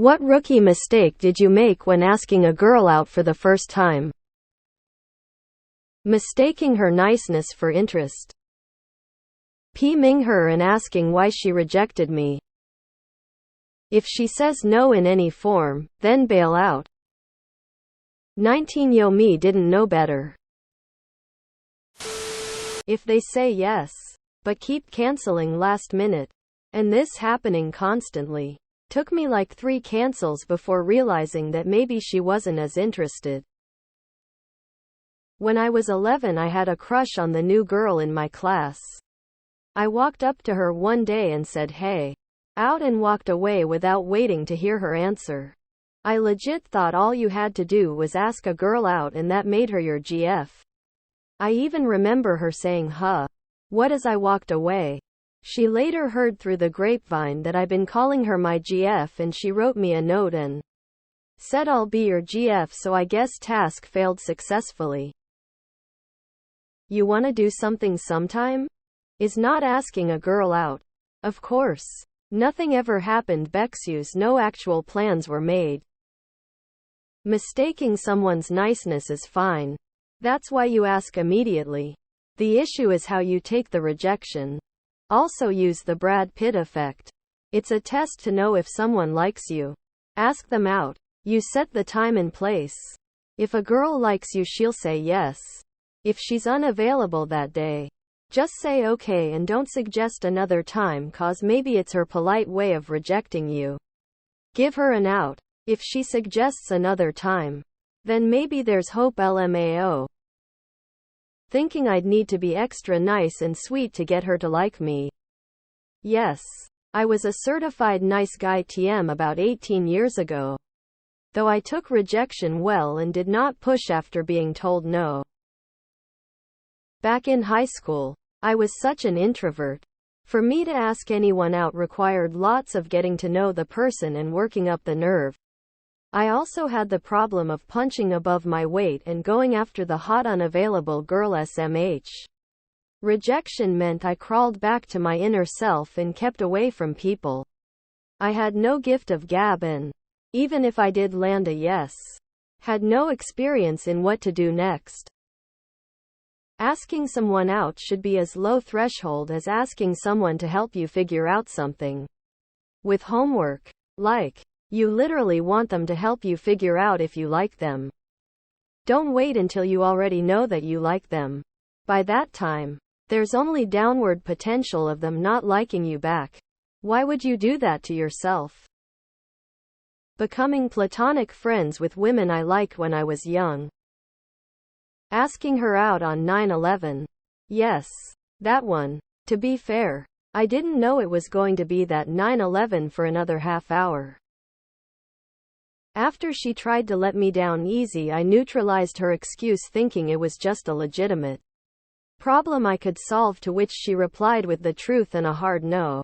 What rookie mistake did you make when asking a girl out for the first time? Mistaking her niceness for interest. PMing her and asking why she rejected me. If she says no in any form, then bail out. 19 Yo me didn't know better. If they say yes, but keep canceling last minute, and this happening constantly. Took me like 3 cancels before realizing that maybe she wasn't as interested. When I was 11, I had a crush on the new girl in my class. I walked up to her one day and said hey, out, and walked away without waiting to hear her answer. I legit thought all you had to do was ask a girl out and that made her your GF. I even remember her saying huh, what, as I walked away. She later heard through the grapevine that I'd been calling her my GF, and she wrote me a note and said I'll be your GF, so I guess task failed successfully. You wanna do something sometime? Is not asking a girl out. Of course. Nothing ever happened. Bexuse, no actual plans were made. Mistaking someone's niceness is fine. That's why you ask immediately. The issue is how you take the rejection. Also use the Brad Pitt effect. It's a test to know if someone likes you. Ask them out. You set the time and place. If a girl likes you, she'll say yes. If she's unavailable that day, just say okay and don't suggest another time, cause maybe it's her polite way of rejecting you. Give her an out. If she suggests another time, then maybe there's hope. LMAO. Thinking I'd need to be extra nice and sweet to get her to like me. Yes. I was a certified nice guy TM about 18 years ago. Though I took rejection well and did not push after being told no. Back in high school, I was such an introvert. For me to ask anyone out required lots of getting to know the person and working up the nerve. I also had the problem of punching above my weight and going after the hot unavailable girl. SMH. Rejection meant I crawled back to my inner self and kept away from people. I had no gift of gab, and even if I did land a yes, had no experience in what to do next. Asking someone out should be as low threshold as asking someone to help you figure out something. With homework. Like, you literally want them to help you figure out if you like them. Don't wait until you already know that you like them. By that time, there's only downward potential of them not liking you back. Why would you do that to yourself? Becoming platonic friends with women I liked when I was young. Asking her out on 9/11. Yes, that one. To be fair, I didn't know it was going to be that 9/11 for another half hour. After she tried to let me down easy, I neutralized her excuse thinking it was just a legitimate problem I could solve, to which she replied with the truth and a hard no.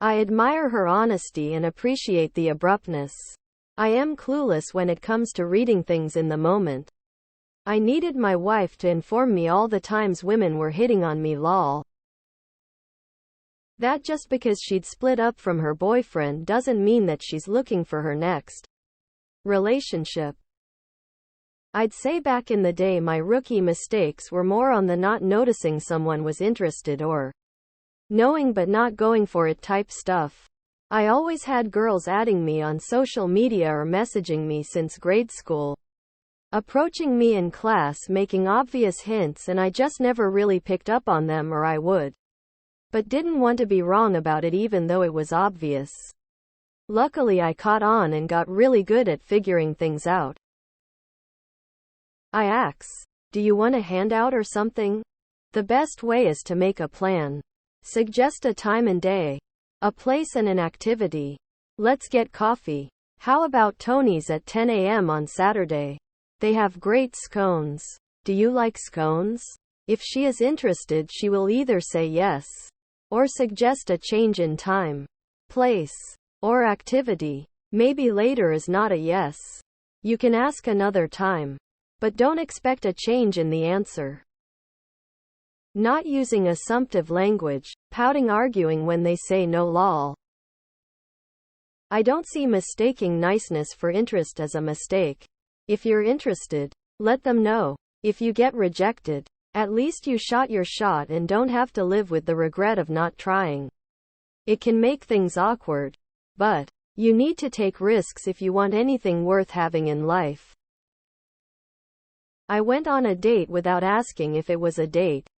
I admire her honesty and appreciate the abruptness. I am clueless when it comes to reading things in the moment. I needed my wife to inform me all the times women were hitting on me. Lol. That just because she'd split up from her boyfriend doesn't mean that she's looking for her next relationship. I'd say back in the day my rookie mistakes were more on the not noticing someone was interested or knowing but not going for it type stuff. I always had girls adding me on social media or messaging me since grade school, approaching me in class making obvious hints, and I just never really picked up on them, or I would, but didn't want to be wrong about it even though it was obvious. Luckily I caught on and got really good at figuring things out. I ask, do you want a handout or something? The best way is to make a plan. Suggest a time and day, a place and an activity. Let's get coffee. How about Tony's at 10 a.m. on Saturday? They have great scones. Do you like scones? If she is interested, she will either say yes, or suggest a change in time, place, or activity. Maybe later is not a yes. You can ask another time, but don't expect a change in the answer. Not using assumptive language, pouting, arguing when they say no. Lol. I don't see mistaking niceness for interest as a mistake. If you're interested, let them know. If you get rejected, at least you shot your shot and don't have to live with the regret of not trying. It can make things awkward, but you need to take risks if you want anything worth having in life. I went on a date without asking if it was a date.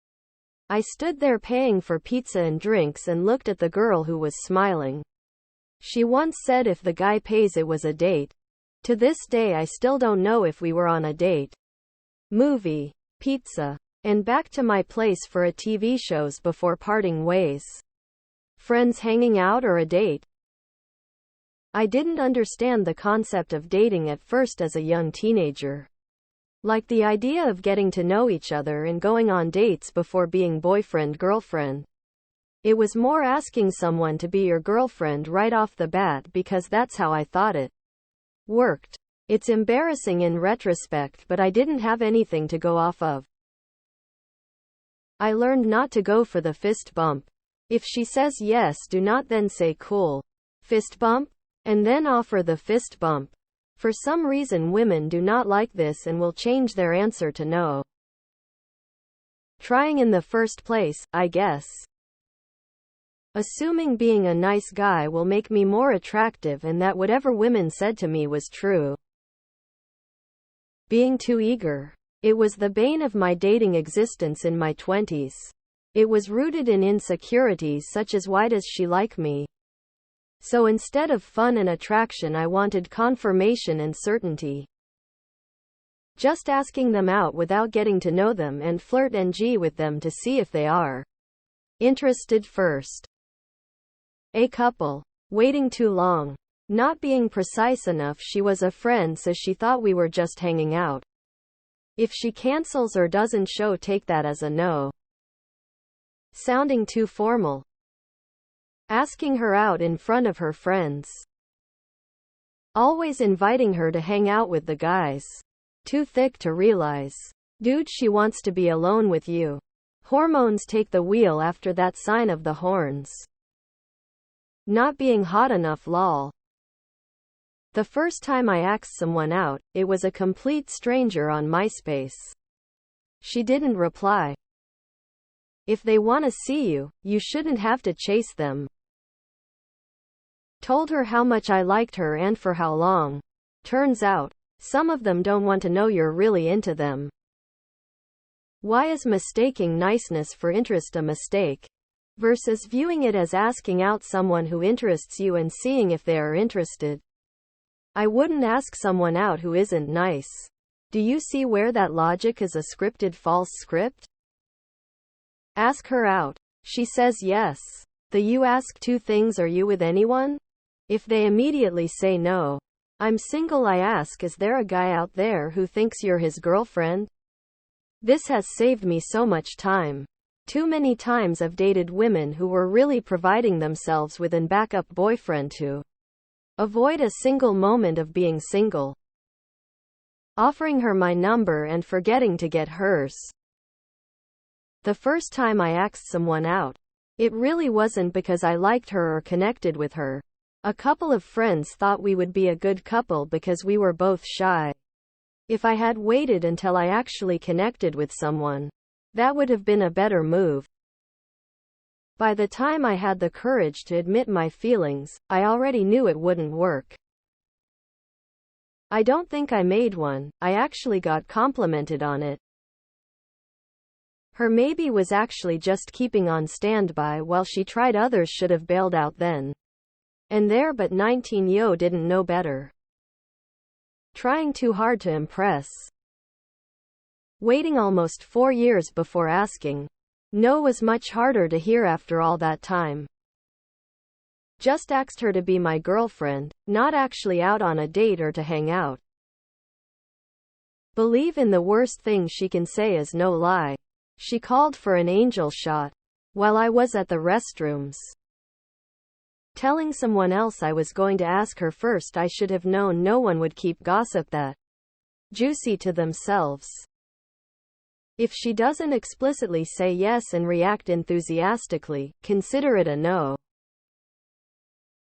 I stood there paying for pizza and drinks and looked at the girl who was smiling. She once said if the guy pays it was a date. To this day I still don't know if we were on a date. Movie, pizza, and back to my place for a TV shows before parting ways. Friends hanging out or a date? I didn't understand the concept of dating at first as a young teenager. Like the idea of getting to know each other and going on dates before being boyfriend-girlfriend. It was more asking someone to be your girlfriend right off the bat because that's how I thought it worked. It's embarrassing in retrospect, but I didn't have anything to go off of. I learned not to go for the fist bump. If she says yes, do not then say cool. Fist bump? And then offer the fist bump. For some reason women do not like this and will change their answer to no. Trying in the first place, I guess. Assuming being a nice guy will make me more attractive and that whatever women said to me was true. Being too eager. It was the bane of my dating existence in my 20s. It was rooted in insecurities such as why does she like me? So instead of fun and attraction I wanted confirmation and certainty. Just asking them out without getting to know them and flirt with them to see if they are interested first. A couple. Waiting too long. Not being precise enough. She was a friend so she thought we were just hanging out. If she cancels or doesn't show, take that as a no. Sounding too formal. Asking her out in front of her friends. Always inviting her to hang out with the guys. Too thick to realize. Dude, she wants to be alone with you. Hormones take the wheel after that, sign of the horns. Not being hot enough, lol. The first time I asked someone out, it was a complete stranger on MySpace. She didn't reply. If they want to see you, you shouldn't have to chase them. Told her how much I liked her and for how long. Turns out, some of them don't want to know you're really into them. Why is mistaking niceness for interest a mistake? Versus viewing it as asking out someone who interests you and seeing if they are interested. I wouldn't ask someone out who isn't nice. Do you see where that logic is a scripted false script? Ask her out. She says yes. You ask two things: are you with anyone? If they immediately say no, I'm single, I ask, is there a guy out there who thinks you're his girlfriend? This has saved me so much time. Too many times I've dated women who were really providing themselves with an backup boyfriend to avoid a single moment of being single. Offering her my number and forgetting to get hers. The first time I asked someone out, it really wasn't because I liked her or connected with her. A couple of friends thought we would be a good couple because we were both shy. If I had waited until I actually connected with someone, that would have been a better move. By the time I had the courage to admit my feelings, I already knew it wouldn't work. I don't think I made one, I actually got complimented on it. Her maybe was actually just keeping on standby while she tried. Others should have bailed out then and there, but 19 yo didn't know better. Trying too hard to impress. Waiting almost 4 years before asking no was much harder to hear after all that time. Just asked her to be my girlfriend, not actually out on a date or to hang out. Believe in the worst thing she can say is no lie. She called for an angel shot while I was at the restrooms. Telling someone else I was going to ask her first. I should have known no one would keep gossip that juicy to themselves. If she doesn't explicitly say yes and react enthusiastically, consider it a no.